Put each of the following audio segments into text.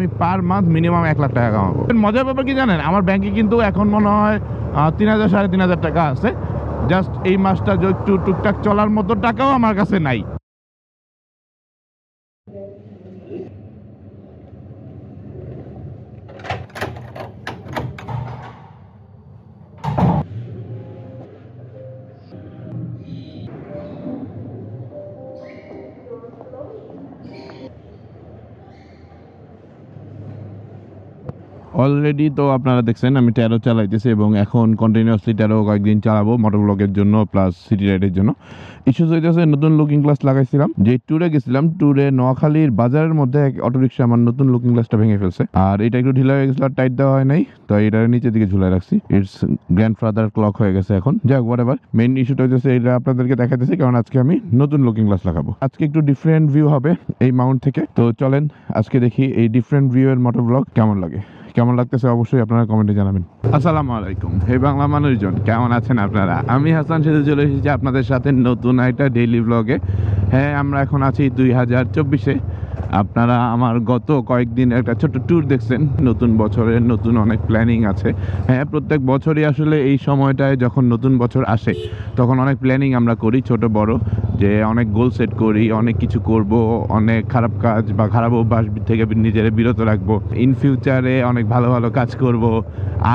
আমি per month minimum 1 lakh টাকা কামাবো। মজার ব্যাপার কি জানেন, আমার ব্যাংকে কিন্তু এখন মনে হয় 3000 3,500 টাকা আছে। জাস্ট এই মাসটা একটু টুকটাক চলার মতো টাকাও আমার কাছে নাই। অলরেডি তো আপনারা দেখছেন আমি 13 চালাইতেছি এবং এখন কন্টিনিউয়াসলি 13 কয়েকদিন চালাবো মোটর ব্লগের জন্য প্লাস সিটি রাইডের জন্য। ইস্যুস হইতেছে নতুন লুকিং গ্লাস লাগাইছিলাম, যে ট্যুরে গেছিলাম, ট্যুরে নোয়াখালীর বাজারের মধ্যে এক অটোরিক্সা আমার নতুন লুকিং গ্লাসটা ভেঙে ফেলছে। আর এটা একটু ঢিলা হয়ে গেছিল, টাইট দেওয়া হয় নাই, তো এটা নিচের দিকে ঝুলাই রাখছি। ইটস গ্র্যান্ডফাদার ক্লক হয়ে গেছে এখন। যাই হোক হোয়াটএভার, মেইন ইস্যুটা হইতেছে এটা আপনাদেরকে দেখাইতেছি কারণ আজকে আমি নতুন লুকিং গ্লাস লাগাবো। আজকে একটু ডিফারেন্ট ভিউ হবে এই মাউন্ট থেকে। তো চলেন আজকে দেখি এই ডিফারেন্ট ভিউ এর মোটর ব্লগ কেমন লাগে। কেমন লাগতেছে অবশ্যই আপনারা কমেন্টে জানাবেন। আসসালামু আলাইকুম হে বাংলা মানুষজন, কেমন আছেন আপনারা? আমি হাসান সেতু চলে এসেছি আপনাদের সাথে নতুন একটা ডেইলি ব্লগে। হ্যাঁ, আমরা এখন আছি 2024-এ। আপনারা আমার গত কয়েকদিন একটা ছোট্ট ট্যুর দেখছেন। নতুন বছরের নতুন অনেক প্ল্যানিং আছে। হ্যাঁ, প্রত্যেক বছরই আসলে এই সময়টায় যখন নতুন বছর আসে তখন অনেক প্ল্যানিং আমরা করি, ছোট বড়, যে অনেক গোল সেট করি, অনেক কিছু করব, অনেক খারাপ কাজ বা খারাপ অভ্যাস থেকে নিজেরা বিরত রাখবো, ইন ফিউচারে অনেক ভালো ভালো কাজ করব,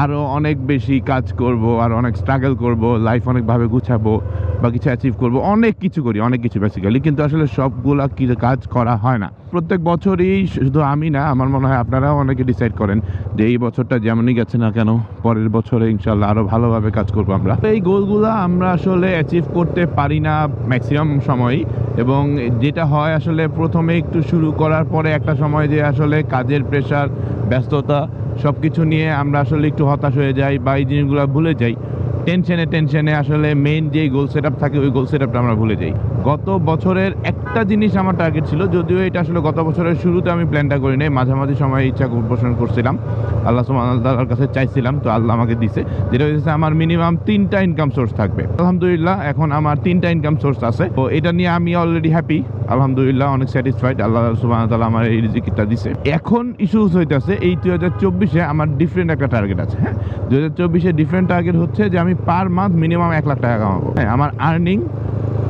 আরও অনেক বেশি কাজ করব, আর অনেক স্ট্রাগল করব, লাইফ অনেকভাবে গুছাবো বা কিছু অ্যাচিভ করব, অনেক কিছু করি, অনেক কিছু বেসিক্যালি। কিন্তু আসলে সবগুলা কি কাজ করা হয় না। প্রত্যেক বছরই শুধু আমি না, আমার মনে হয় আপনারাও অনেকে ডিসাইড করেন যে এই বছরটা যেমনই গেছে না কেন পরের বছরে ইনশাল্লাহ আরও ভালোভাবে কাজ করবো আমরা। এই গোলগুলো আমরা আসলে অ্যাচিভ করতে পারি না ম্যাক্সিমাম সময়ই, এবং যেটা হয় আসলে প্রথমে একটু শুরু করার পরে একটা সময় যে আসলে কাজের প্রেশার, ব্যস্ততা সব কিছু নিয়ে আমরা আসলে একটু হতাশ হয়ে যাই বা এই জিনিসগুলো ভুলে যাই। টেনশনে আসলে মেইন যে গোল সেট আপ থাকে ওই গোল সেট আপটা আমরা ভুলে যাই। গত বছরের একটা জিনিস আমার টার্গেট ছিল, যদিও এটা আসলে গত বছরের শুরুতে আমি প্ল্যানটা করি নাই, মাঝামাঝি সময় ইচ্ছা পোষণ করছিলাম, আল্লাহ সুবহানাহু ওয়া তাআলার কাছে চাইছিলাম, তো আল্লাহ আমাকে দিছে, যেটা হচ্ছে আমার মিনিমাম 3টা ইনকাম সোর্স থাকবে। আলহামদুলিল্লাহ এখন আমার 3টা ইনকাম সোর্স আছে, তো এটা নিয়ে আমি অলরেডি হ্যাপি, আলহামদুলিল্লাহ অনেক স্যাটিসফাইড। আল্লাহ সুবহানাহু ওয়া তাআলা আমার এই রিজিকটা দিছে। এখন ইস্যুস হইতেছে এই 2024-এ আমার ডিফারেন্ট একটা টার্গেট আছে। হ্যাঁ, 2024-এ ডিফারেন্ট টার্গেট হচ্ছে যে আমি পার মান্থ মিনিমাম 1 লাখ টাকা কামাবো। হ্যাঁ, আমার earning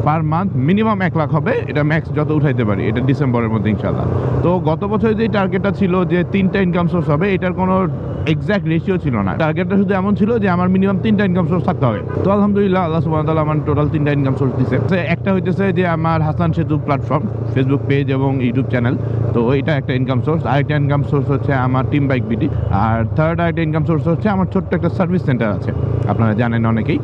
per month minimum 1 lakh হবে, এটা ম্যাক্স যত উঠাইতে পারি, এটা ডিসেম্বরের মধ্যে ইনশাল্লাহ। তো গত বছর যে টার্গেটটা ছিল যে 3টা ইনকাম সোর্স হবে, এটার কোনো এক্সাক্ট রেশিও ছিল না। টার্গেটটা শুধু এমন ছিল যে আমার মিনিমাম 3টা ইনকাম সোর্স থাকতে হবে। তো আলহামদুলিল্লাহ আল্লাহ সুবহানাহু ওয়া তাআলা আমার টোটাল 3টা ইনকাম সোর্স দিছে। একটা হইতেছে যে আমার হাসান সেতু প্ল্যাটফর্ম, ফেসবুক পেজ এবং ইউটিউব চ্যানেল, তো এটা একটা ইনকাম সোর্স। আরেকটা ইনকাম সোর্স হচ্ছে আমার টিম বাইক বিডি। আর থার্ড আরেকটা ইনকাম সোর্স হচ্ছে আমার ছোট্ট একটা সার্ভিস সেন্টার আছে, আপনারা জানেন অনেকেই,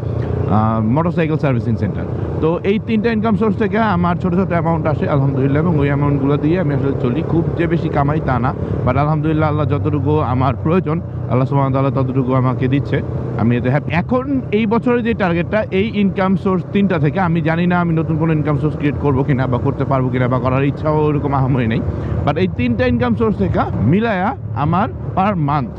মোটরসাইকেল সার্ভিসিং সেন্টার। তো এই 3টা ইনকাম সোর্স থেকে আমার ছোটো ছোটো অ্যামাউন্ট আসে আলহামদুলিল্লাহ, এবং ওই অ্যামাউন্টগুলো দিয়ে আমি আসলে চলি। খুব যে বেশি কামাই তা না, বাট আলহামদুলিল্লাহ আল্লাহ যতটুকু আমার প্রয়োজন আল্লাহ সুবহানাহু ওয়া তাআলা ততটুকু আমাকে দিচ্ছে, আমি এতে হ্যাপি। এখন এই বছরের যে টার্গেটটা, এই ইনকাম সোর্স 3টা থেকে আমি জানি না আমি নতুন কোনো ইনকাম সোর্স ক্রিয়েট করবো কিনা বা করতে পারবো কিনা বা করার ইচ্ছাও ওরকম আহামরি নেই, বাট এই 3টা ইনকাম সোর্স থেকে মিলায়া আমার পার মান্থ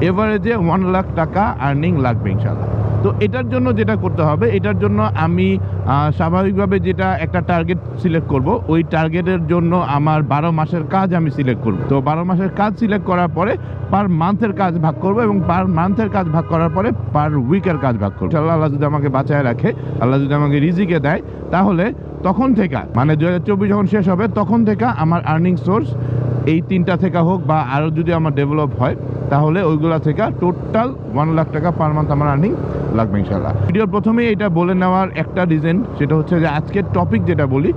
এভারেজে 1 লাখ টাকা আর্নিং লাগবে ইনশাল্লাহ। তো এটার জন্য যেটা করতে হবে, এটার জন্য আমি স্বাভাবিকভাবে যেটা একটা টার্গেট সিলেক্ট করব, ওই টার্গেটের জন্য আমার 12 মাসের কাজ আমি সিলেক্ট করব। তো 12 মাসের কাজ সিলেক্ট করার পরে পার মান্থের কাজ ভাগ করব, এবং পার মান্থের কাজ ভাগ করার পরে পার উইকের কাজ ভাগ করব। ইনশাআল্লাহ আল্লাহ যদি আমাকে বাঁচায় রাখে, আল্লাহ যদি আমাকে রিজিকে দেয়, তাহলে তখন থেকে মানে 2024 যখন শেষ হবে তখন থেকে আমার আর্নিং সোর্স এই 3টা থেকে হোক বা আরও যদি আমার ডেভেলপ হয়, তাহলে ওইগুলা থেকে টোটাল 1 লাখ টাকা পার মান্থ আমার আর্নিং লাগবে ইনশাল্লাহ। ভিডিওর প্রথমেই এটা বলে নেওয়ার একটা রিজন, সেটা হচ্ছে যে আজকের টপিক যেটা বলি,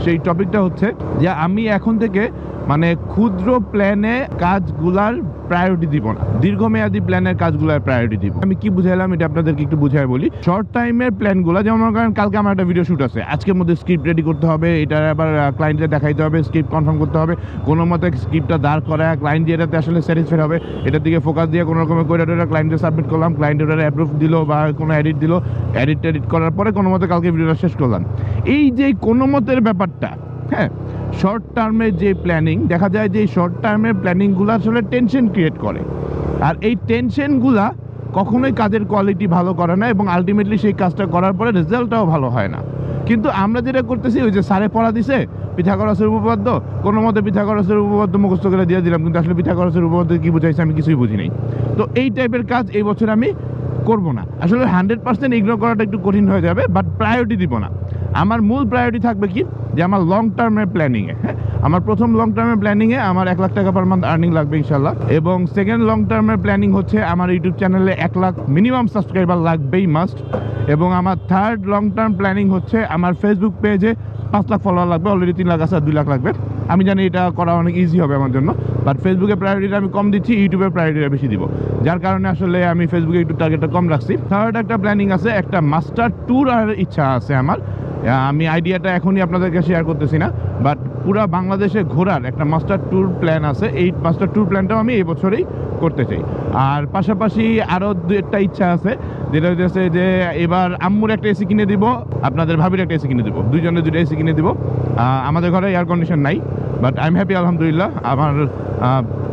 সেই টপিকটা হচ্ছে যে আমি এখন থেকে মানে ক্ষুদ্র প্ল্যানে কাজগুলার প্রায়োরিটি দিব না, দীর্ঘমেয়াদী প্ল্যানের কাজগুলার প্রায়োরিটি দিব। আমি কি বুঝাইলাম এটা আপনাদেরকে একটু বুঝাই বলি। শর্ট টাইমের প্ল্যানগুলো, যেমন মনে করেন কালকে আমার একটা ভিডিও শুট আছে, আজকের মধ্যে স্ক্রিপ্ট রেডি করতে হবে, এটা আবার ক্লায়েন্টকে দেখাইতে হবে, স্ক্রিপ্ট কনফার্ম করতে হবে, কোনো মতে স্ক্রিপ্টটা দাঁড় করায় ক্লায়েন্ট যে এটাতে আসলে স্যাটিসফাইড হবে এটার দিকে ফোকাস দিয়ে কোনো রকমের করে ক্লায়েন্টকে সাবমিট করলাম, ক্লায়েন্ট ওটা অ্যাপ্রুভ দিল বা কোনো এডিট দিল, এডিট করার পরে কোনো মতে কালকে ভিডিওটা শেষ করলাম। এই যে কোনো মতের ব্যাপারটা, হ্যাঁ, শর্ট টার্মের যে প্ল্যানিং, দেখা যায় যে এই শর্ট টার্মের প্ল্যানিংগুলো আসলে টেনশন ক্রিয়েট করে, আর এই টেনশনগুলা কখনোই কাজের কোয়ালিটি ভালো করে না, এবং আলটিমেটলি সেই কাজটা করার পরে রেজাল্টটাও ভালো হয় না। কিন্তু আমরা যেটা করতেছি ওই যে স্যারে পড়া দিছে পিথাগোরাসের উপপাদ্য, কোনো মতে পিথাগোরাসের উপপাদ্য মুখস্থ করে দিয়ে দিলাম, কিন্তু আসলে পিথাগোরাসের উপপাদ্য কি বুঝাইছে আমি কিছুই বুঝি নাই। তো এই টাইপের কাজ এই বছর আমি করব না। আসলে 100% ইগনোর করাটা একটু কঠিন হয়ে যাবে, বাট প্রায়োরিটি দিব না। আমার মূল প্রায়োরিটি থাকবে কি, যে আমার লং টার্মের প্ল্যানিংয়ে, হ্যাঁ, আমার প্রথম লং টার্মের প্ল্যানিংয়ে আমার 1 লাখ টাকা পার মান্থ আর্নিং লাগবে ইনশাল্লাহ। এবং সেকেন্ড লং টার্মের প্ল্যানিং হচ্ছে আমার ইউটিউব চ্যানেলে 1 লাখ মিনিমাম সাবস্ক্রাইবার লাগবেই মাস্ট। এবং আমার থার্ড লং টার্ম প্ল্যানিং হচ্ছে আমার ফেসবুক পেজে 5 লাখ ফলোয়ার লাগবে। অলরেডি 3 লাখ আছে, আর 2 লাখ লাগবে। আমি জানি এটা করা অনেক ইজি হবে আমার জন্য, বাট ফেসবুকের প্রায়োরিটিটা আমি কম দিচ্ছি, ইউটিউবের প্রায়োরিটিটা বেশি দিব, যার কারণে আসলে আমি ফেসবুকে একটু টার্গেটটা কম রাখছি। থার্ড একটা প্ল্যানিং আছে, একটা মাস্টার ট্যুর আর ইচ্ছা আছে আমার। আমি আইডিয়াটা এখনই আপনাদেরকে শেয়ার করতেছি না, বাট পুরা বাংলাদেশে ঘোরার একটা মাস্টার ট্যুর প্ল্যান আছে। এই মাস্টার ট্যুর প্ল্যানটাও আমি এই বছরেই করতে চাই। আর পাশাপাশি আরও একটা ইচ্ছা আছে, যেটা হচ্ছে যে এবার আম্মুর একটা এসি কিনে দিব, আপনাদের ভাবির একটা এসি কিনে দিব, দুইজনের 2টা এসি কিনে দিব। আমাদের ঘরে এয়ার কন্ডিশন নাই, বাট আই এম হ্যাপি আলহামদুলিল্লাহ। আমার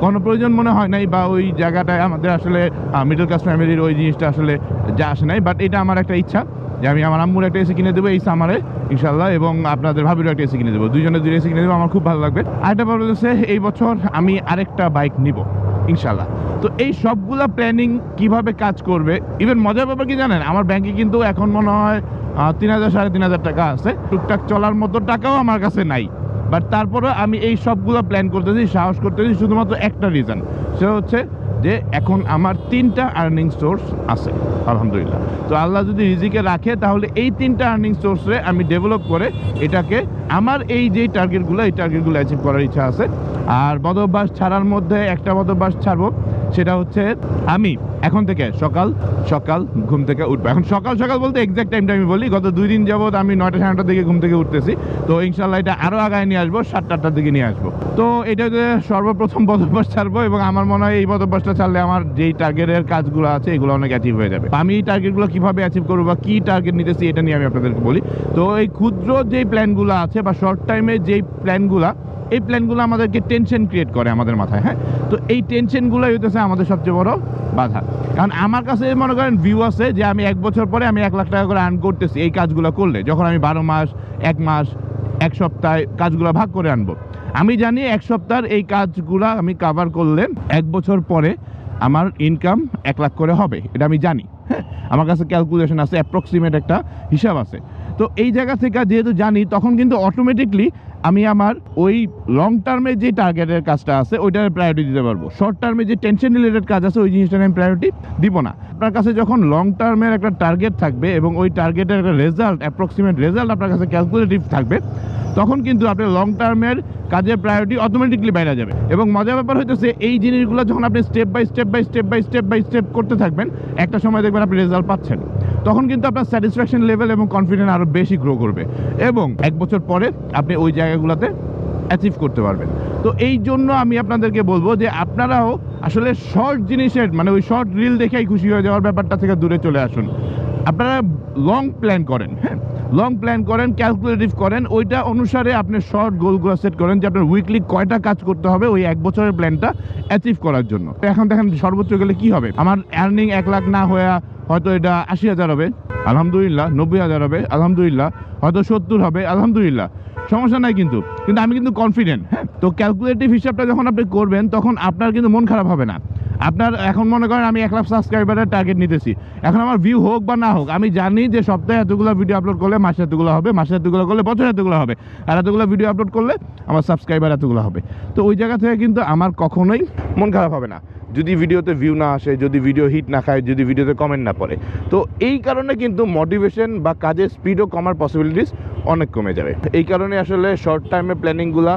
কোনো প্রয়োজন মনে হয় নাই, বা ওই জায়গাটায় আমাদের আসলে মিডল ক্লাস ফ্যামিলির ওই জিনিসটা আসলে যা আসে নাই। বাট এটা আমার একটা ইচ্ছা যে আমি আমার আম্মুর একটা এসি কিনে দেবো এই সামারে ইনশাল্লাহ, এবং আপনাদের ভাবিরও একটা এসি কিনে দেবো, দুইজনের 2 এসি কিনে দেবো। আমার খুব ভালো লাগবে। আরেকটা ব্যাপার হচ্ছে এই বছর আমি আরেকটা বাইক নিব ইনশাল্লাহ। তো এই সবগুলা প্ল্যানিং কিভাবে কাজ করবে, ইভেন মজার ব্যাপার কি জানেন, আমার ব্যাংকে কিন্তু এখন মনে হয় 3,000 3,500 টাকা আছে। টুকটাক চলার মতো টাকাও আমার কাছে নাই, বাট তারপরে আমি এই সবগুলো প্ল্যান করতেছি, সাহস করতেছি শুধুমাত্র একটা রিজন, সেটা হচ্ছে যে এখন আমার 3টা আর্নিং সোর্স আছে আলহামদুলিল্লাহ। তো আল্লাহ যদি রিজিকে রাখে তাহলে এই 3টা আর্নিং সোর্সে আমি ডেভেলপ করে এটাকে আমার এই যে টার্গেটগুলো অ্যাচিভ করার ইচ্ছা আছে। আর বদভ্যাস ছাড়ার মধ্যে একটা বদভ্যাস ছাড়বো, সেটা হচ্ছে আমি এখন থেকে সকাল সকাল ঘুম থেকে উঠবো। এখন সকাল সকাল বলতে এক্সাক্ট টাইমটা আমি বলি, গত 2 দিন যাবত আমি 9টা 9:30টার দিকে ঘুম থেকে উঠতেছি। তো ইনশাল্লাহ এটা আরও আগায় নিয়ে আসবো, 7টা 8টার দিকে নিয়ে আসবো। তো এটা যে সর্বপ্রথম বদভ্যাস ছাড়বো, এবং আমার মনে হয় এই বদভ্যাসটা ছাড়লে আমার যেই টার্গেটের কাজগুলো আছে এগুলো অনেক অ্যাচিভ হয়ে যাবে। আমি এই টার্গেটগুলো কীভাবে অ্যাচিভ করবো বা কী টার্গেট নিতেছি এটা নিয়ে আমি আপনাদেরকে বলি। তো এই ক্ষুদ্র যেই প্ল্যানগুলো আছে বা শর্ট টাইমে যেই প্ল্যানগুলো, এই প্ল্যানগুলো আমাদেরকে টেনশন ক্রিয়েট করে আমাদের মাথায়, হ্যাঁ। তো এই টেনশনগুলোই হইতেছে আমাদের সবচেয়ে বড় বাধা। কারণ আমার কাছে মনে করেন ভিউ আছে যে আমি 1 বছর পরে আমি 1 লাখ টাকা করে আর্ন করতেছি এই কাজগুলো করলে, যখন আমি 12 মাস 1 মাস 1 সপ্তাহে কাজগুলো ভাগ করে আনবো। আমি জানি 1 সপ্তাহের এই কাজগুলো আমি কাভার করলে 1 বছর পরে আমার ইনকাম 1 লাখ করে হবে, এটা আমি জানি, হ্যাঁ। আমার কাছে ক্যালকুলেশন আছে, অ্যাপ্রক্সিমেট একটা হিসাব আছে। তো এই জায়গা থেকে যেহেতু জানি, তখন কিন্তু অটোমেটিকলি আমি আমার ওই লং টার্মে যে টার্গেটের কাজটা আছে ওইটার প্রায়োরিটি দিতে পারবো। শর্ট টার্মে যে টেনশন রিলেটেড কাজ আছে ওই জিনিসটা আমি প্রায়োরিটি দিব না। আপনার কাছে যখন লং টার্মের একটা টার্গেট থাকবে এবং ওই টার্গেটের একটা রেজাল্ট, অ্যাপ্রক্সিমেট রেজাল্ট আপনার কাছে ক্যালকুলেটিভ থাকবে, তখন কিন্তু আপনি লং টার্মের কাজের প্রায়োরিটি অটোমেটিকলি বাইরে যাবে। এবং মজার ব্যাপার হইতেছে এই জিনিসগুলো যখন আপনি স্টেপ বাই স্টেপ করতে থাকবেন, একটা সময় দেখবেন আপনি রেজাল্ট পাচ্ছেন, তখন কিন্তু আপনার স্যাটিসফ্যাকশন লেভেল এবং কনফিডেন্স আরও বেশি গ্রো করবে, এবং 1 বছর পরে আপনি ওই জায়গাগুলোতে অ্যাচিভ করতে পারবেন। তো এই জন্য আমি আপনাদেরকে বলবো যে আপনারাও আসলে শর্ট জিনিসের, মানে ওই শর্ট রিল দেখেই খুশি হয়ে যাওয়ার ব্যাপারটা থেকে দূরে চলে আসুন। আপনারা লং প্ল্যান করেন, হ্যাঁ, লং প্ল্যান করেন, ক্যালকুলেটিভ করেন, ওইটা অনুসারে আপনি শর্ট গোলগুলো সেট করেন যে আপনার উইকলি কয়টা কাজ করতে হবে ওই 1 বছরের প্ল্যানটা অ্যাচিভ করার জন্য। এখন দেখেন সর্বোচ্চ গেলে কি হবে, আমার আর্নিং 1 লাখ না হয়ে হয়তো এটা 80,000 হবে আলহামদুলিল্লাহ, 90,000 হবে আলহামদুলিল্লাহ, হয়তো 70 হবে আলহামদুলিল্লাহ, সমস্যা নাই। কিন্তু আমি কিন্তু কনফিডেন্ট, হ্যাঁ। তো ক্যালকুলেটিভ হিসাবটা যখন আপনি করবেন তখন আপনার কিন্তু মন খারাপ হবে না। আপনার এখন মনে করেন আমি 1 লাখ সাবস্ক্রাইবারের টার্গেট নিতেছি, এখন আমার ভিউ হোক বা না হোক, আমি জানি যে সপ্তাহে এতগুলো ভিডিও আপলোড করলে মাসে এতগুলো হবে, মাসে এতগুলো করলে বছরে এতগুলো হবে, আর এতগুলো ভিডিও আপলোড করলে আমার সাবস্ক্রাইবার এতগুলো হবে। তো ওই জায়গা থেকে কিন্তু আমার কখনোই মন খারাপ হবে না যদি ভিডিওতে ভিউ না আসে, যদি ভিডিও হিট না খায়, যদি ভিডিওতে কমেন্ট না পড়ে। তো এই কারণে কিন্তু মোটিভেশন বা কাজের স্পিডও কমার পসিবিলিটিস অনেক কমে যাবে। এই কারণে আসলে শর্ট টাইমে প্ল্যানিংগুলা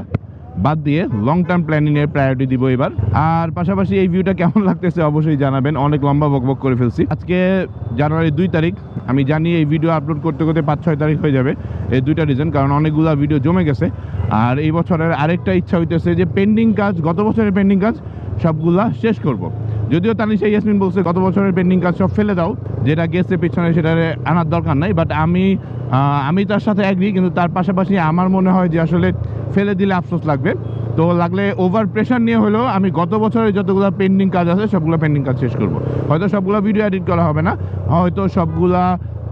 বাদ দিয়ে লং টার্ম প্ল্যানিংয়ের প্রায়োরিটি দিব এবার। আর পাশাপাশি এই ভিউটা কেমন লাগতেছে অবশ্যই জানাবেন, অনেক লম্বা বকবক করে ফেলছি। আজকে জানুয়ারি 2 তারিখ, আমি জানি এই ভিডিও আপলোড করতে করতে 5-6 তারিখ হয়ে যাবে। এই 2টা রিজন, কারণ অনেকগুলো ভিডিও জমে গেছে। আর এই বছরের আরেকটা ইচ্ছা হইতেছে যে পেন্ডিং কাজ, গত বছরের পেন্ডিং কাজ সবগুলা শেষ করব। যদিও তানিশা ইয়াসমিন বলছে গত বছরের পেন্ডিং কাজ সব ফেলে দাও, যেটা গেছে পিছনে সেটা আনার দরকার নাই, বাট আমি তার সাথে অ্যাগ্রি। কিন্তু তার পাশাপাশি আমার মনে হয় যে আসলে ফেলে দিলে আফসোস লাগবে। তো লাগলে ওভার প্রেশার নিয়ে হলেও আমি গত বছরে যতগুলো পেন্ডিং কাজ আছে সবগুলো পেন্ডিং কাজ শেষ করব। হয়তো সবগুলো ভিডিও এডিট করা হবে না, হয়তো সবগুলা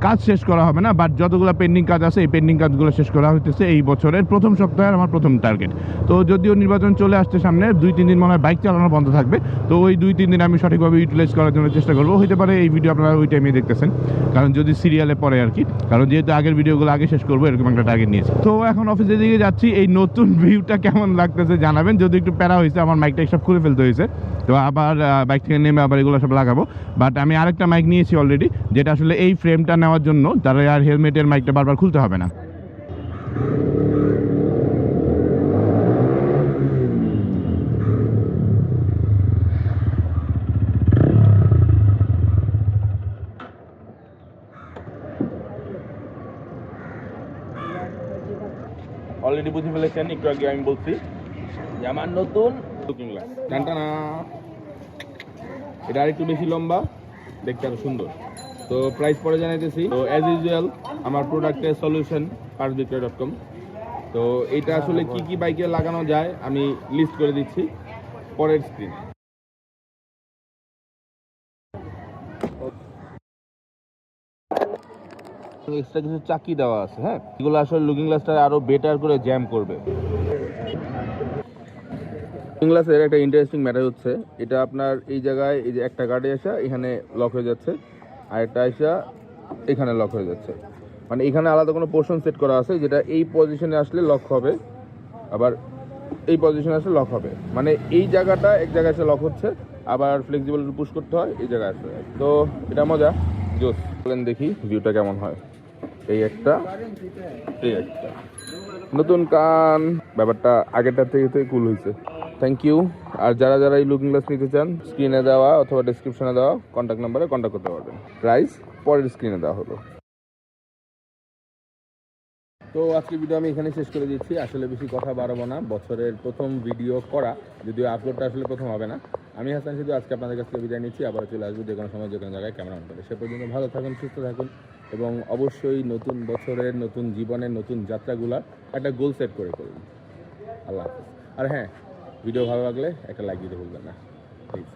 কাজ শেষ করা হবে না, বাট যতগুলো পেন্ডিং কাজ আছে এই পেন্ডিং কাজগুলো শেষ করা হইতেছে এই বছরের প্রথম সপ্তাহের আমার প্রথম টার্গেট। তো যদিও নির্বাচন চলে আসছে সামনে, 2-3 দিন মনে হয় বাইক চালানো বন্ধ থাকবে, তো ওই 2-3 দিন আমি সঠিকভাবে ইউটিলাইজ করার জন্য চেষ্টা করবো। হতে পারে এই ভিডিও আপনারা ওই টাইমে দেখতেছেন, কারণ যদি সিরিয়ালে পড়ে আর কি, কারণ যেহেতু আগের ভিডিওগুলো আগে শেষ করবো এরকম একটা টার্গেট নিয়েছি। তো এখন অফিসের দিকে যাচ্ছি। এই নতুন ভিউটা কেমন লাগতেছে জানাবেন। যদি একটু প্যারা হয়েছে, আমার মাইকটা সব খুলে ফেলতে হয়েছে, তো আবার বাইক থেকে নেমে আবার এগুলো সব লাগাবো। বাট আমি আরেকটা মাইক নিয়েছি অলরেডি, যেটা আসলে এই ফ্রেমটা নেওয়ার জন্য, তারা আর হেলমেটের মাইকটা বারবার খুলতে হবে না। অলরেডি বুঝে ফেলেছেন, একটু আগে আমি বলছি যে আমার নতুন লুকিং গ্লাস টানটানা, এটা আরেকটু বেশি লম্বা, দেখতে আরো সুন্দর। তো প্রাইস পরে জানাইতেছি। তো অ্যাজ ইউজুয়াল আমার প্রোডাক্টের সলিউশন parsbikrey.com। তো এটা আসলে কি কি বাইকে লাগানো যায় আমি লিস্ট করে দিচ্ছি পরের স্ক্রিনে। এক্সট্রা কিছু চাকি দেওয়া আছে, হ্যাঁ, এগুলো আসলে লুকিং গ্লাসটা আরো বেটার করে জ্যাম করবে। লুকিং গ্লাসের একটা ইন্টারেস্টিং ম্যাটার হচ্ছে, এটা আপনার এই জায়গায়, এই যে একটা গার্ডে আসা এখানে লক হয়ে যাচ্ছে, আর একটা আসা এখানে লক হয়ে যাচ্ছে। মানে এখানে আলাদা কোনো পোর্শন সেট করা আছে যেটা এই পজিশনে আসলে লক হবে, আবার এই পজিশনে আসলে লক হবে। মানে এই জায়গাটা এক জায়গায় এসে লক হচ্ছে, আবার ফ্লেক্সিবল পুশ করতে হয় এই জায়গায় আসলে। তো এটা মজা, জোস। বলেন দেখি ভিউটা কেমন হয়। এই একটা, এই একটা নতুন কান, ব্যাপারটা আগেরটার থেকে কুল হয়েছে। Thank you. আর যারা যারা এই লুকিং গ্লাস নিতে চান, স্ক্রিনে দেওয়া অথবা ডেসক্রিপশনে দেওয়া কন্ট্যাক্ট নাম্বারে কন্ট্যাক্ট করতে পারবেন। প্রাইস পরের স্ক্রিনে দেওয়া হলো। তো আজকে ভিডিও আমি এখানে শেষ করে দিচ্ছি। আসলে বেশি কথা বাড়াবো না, বছরের প্রথম ভিডিও করা, যদিও আপলোডটা আসলে প্রথম হবে না। আমি হাসান সিধু আজকে আপনাদের কাছ থেকে বিদায় নিচ্ছি। আবার চলে আসবো যে কোনো সময় যে কোনো জায়গায় ক্যামেরা অন করে। সে পর্যন্ত ভালো থাকুন, সুস্থ থাকুন, এবং অবশ্যই নতুন বছরের, নতুন জীবনের, নতুন যাত্রাগুলা একটা গোল সেট করে করুন। আল্লাহ হাফেজ। আর হ্যাঁ, ভিডিও ভালো লাগলে একটা লাইক দিতে ভুলবেন না প্লিজ।